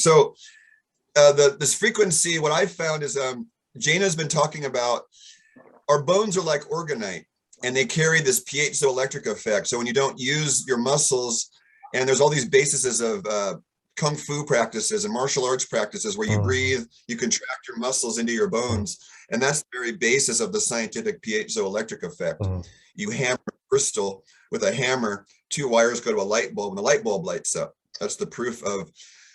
So this frequency, what I found is Jana's been talking about our bones are like orgonite, and they carry this piezoelectric effect. So when you don't use your muscles, and there's all these bases of kung fu practices and martial arts practices where you breathe, you contract your muscles into your bones, and that's the very basis of the scientific piezoelectric effect. You hammer a crystal with a hammer, two wires go to a light bulb, and the light bulb lights up. That's the proof of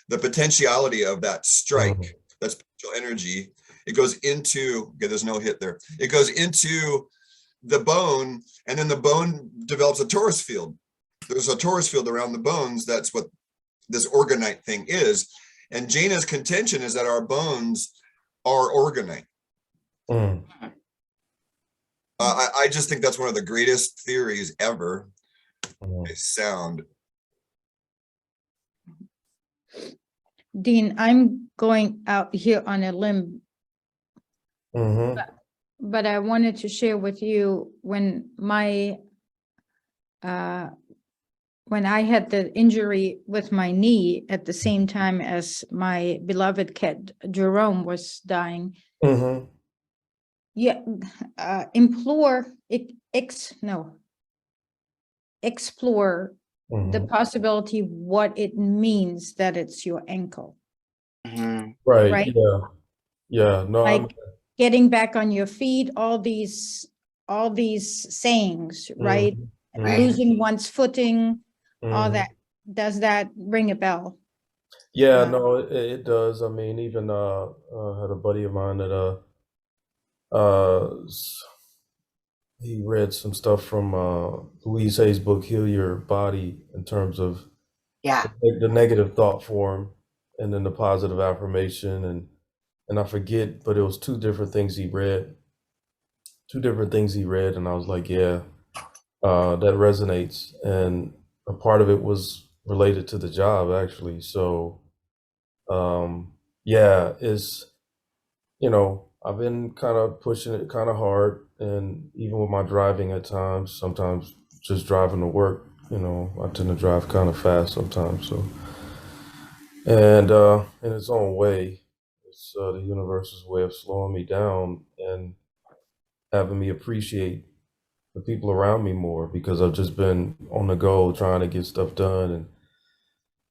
the potentiality of that strike. That's potential energy. It goes into, okay, there's no hit there. It goes into the bone, and then the bone develops a torus field. There's a torus field around the bones. That's what this orgonite thing is. And Jana's contention is that our bones are orgonite. I just think that's one of the greatest theories ever. Sound. Dean, I'm going out here on a limb, but I wanted to share with you when I had the injury with my knee at the same time as my beloved cat Jerome was dying. Explore the possibility what it means that it's your ankle. Right. Yeah. No, like getting back on your feet, all these sayings, right? Losing one's footing, all that. Does that ring a bell? Yeah, no, it does. I mean, even I had a buddy of mine that he read some stuff from Louise Hay's book Heal Your Body, in terms of the negative thought form and then the positive affirmation, and I forget, but it was two different things he read, and I was like, yeah, that resonates. And a part of it was related to the job, actually. So yeah, I've been kind of pushing it kind of hard, and even with my driving at times, sometimes just driving to work, I tend to drive kind of fast sometimes. So, and in its own way, it's the universe's way of slowing me down and having me appreciate the people around me more, because I've just been on the go trying to get stuff done,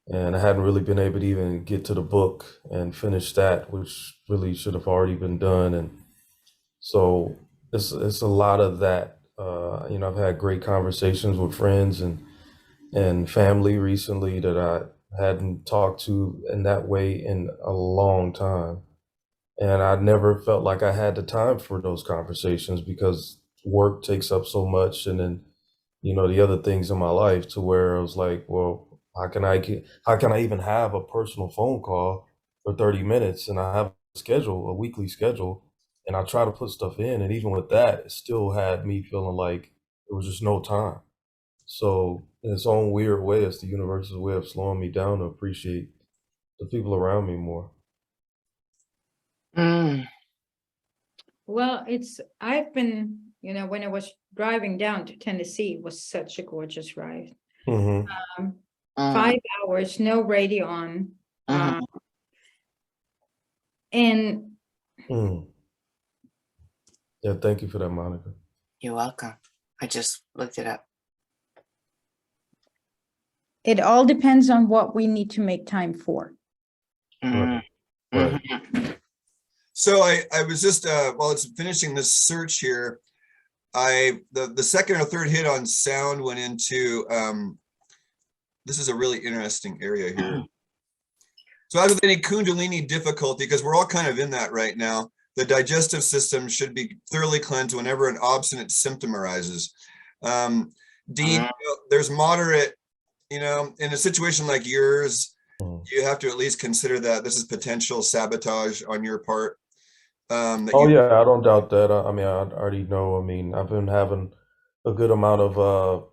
and I hadn't really been able to even get to the book and finish that, which really should have already been done. And so it's a lot of that. I've had great conversations with friends and family recently that I hadn't talked to in that way in a long time. And I never felt like I had the time for those conversations because work takes up so much, and then, the other things in my life, to where I was like, well, how can I even have a personal phone call for 30 minutes? And I have a weekly schedule, and I try to put stuff in. And even with that, it still had me feeling like there was just no time. So in its own weird way, it's the universe's way of slowing me down to appreciate the people around me more. Well, I've been, when I was driving down to Tennessee, it was such a gorgeous ride. 5 hours, no radio on. And yeah, thank you for that, Monica. You're welcome. I just looked it up. It all depends on what we need to make time for. Right. So I was just while it's finishing this search here, the second or third hit on sound went into this is a really interesting area here. So as with any Kundalini difficulty, because we're all kind of in that right now, the digestive system should be thoroughly cleansed whenever an obstinate symptom arises. Dean, there's moderate, in a situation like yours, you have to at least consider that this is potential sabotage on your part. Yeah, I don't doubt that. I mean, I already know. I mean, I've been having a good amount of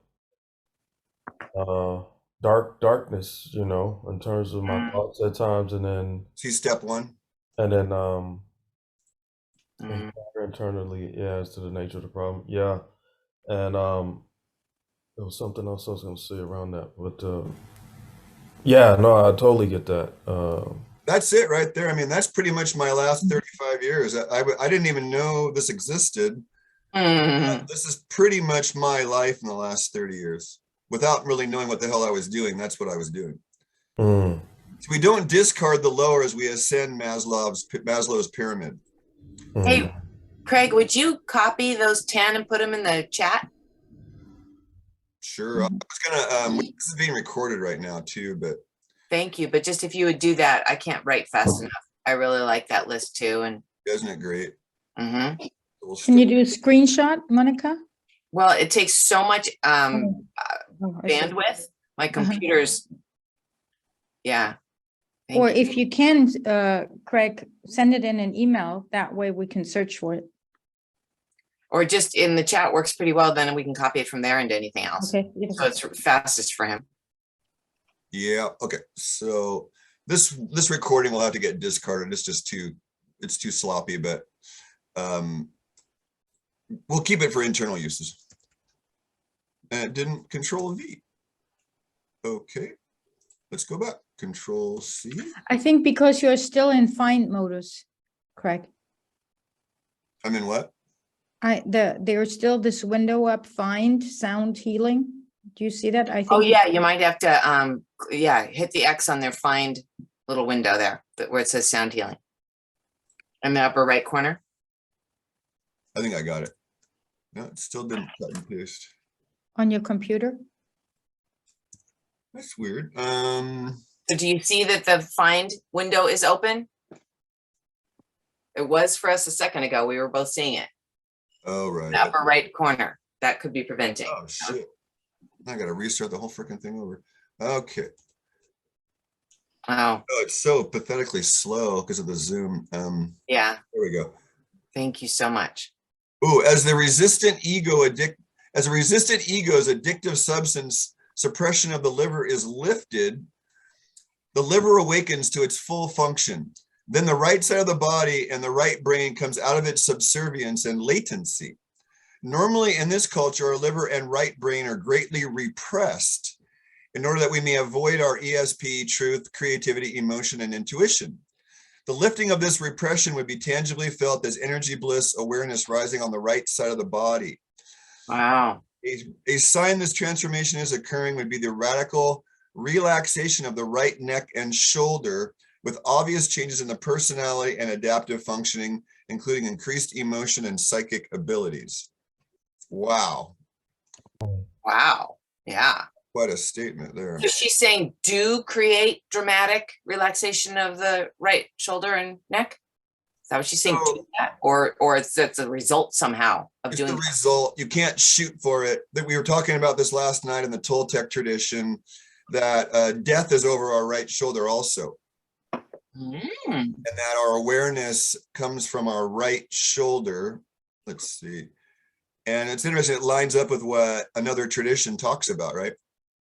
darkness, in terms of my thoughts at times, and then see step one, and then internally, yeah, as to the nature of the problem, yeah, and there was something else I was going to say around that, but yeah, no, I totally get that. That's it right there. I mean, that's pretty much my last 35 years. I didn't even know this existed. This is pretty much my life in the last 30 years. Without really knowing what the hell I was doing, that's what I was doing. Mm. So we don't discard the lower as we ascend Maslow's pyramid. Hey, Craig, would you copy those 10 and put them in the chat? Sure. I was gonna, this is being recorded right now too, but Thank you. But just if you would do that, I can't write fast enough. I really like that list too. And isn't it great? mm-hmm. Can you do a screenshot, Monica? Well, it takes so much Oh, I see. bandwidth. My computer's, yeah. Thank Or you. if you can, Craig, send it in an email. That way we can search for it. Or just in the chat works pretty well. Then we can copy it from there into anything else. Okay. Yes. So it's fastest for him. Yeah. Okay. So this recording will have to get discarded. It's just it's too sloppy, but we'll keep it for internal uses. And it didn't Control V. Okay. Let's go back. Control C. I think because you're still in find modus, Craig. I'm in what? There's still this window up, find sound healing. Do you see that? I think. Oh yeah, you might have to yeah, hit the X on their find little window there where it says sound healing. In the upper right corner. I think I got it. No, it still didn't cut and paste. On your computer? That's weird. So do you see that the find window is open? It was for us a second ago. We were both seeing it. Oh, right. The upper right corner. That could be preventing. Oh, shit. I got to restart the whole freaking thing over. Okay. Oh, Oh, it's so pathetically slow because of the Zoom. yeah. There we go. Thank you so much. Ooh, as a resistant ego's addictive substance suppression of the liver is lifted, the liver awakens to its full function. Then the right side of the body and the right brain comes out of its subservience and latency. Normally in this culture, our liver and right brain are greatly repressed in order that we may avoid our ESP, truth, creativity, emotion, and intuition. The lifting of this repression would be tangibly felt as energy, bliss, awareness rising on the right side of the body. Wow. A sign this transformation is occurring would be the radical relaxation of the right neck and shoulder with obvious changes in the personality and adaptive functioning, including increased emotion and psychic abilities. Wow. Wow. Yeah. Quite a statement there. So she's saying do create dramatic relaxation of the right shoulder and neck? Is that what she's saying? So, Do that? Or it's a result somehow of it's doing the that? result. You can't shoot for it. That we were talking about this last night in the Toltec tradition, that death is over our right shoulder also. And that our awareness comes from our right shoulder. Let's see. And it's interesting, it lines up with what another tradition talks about, right?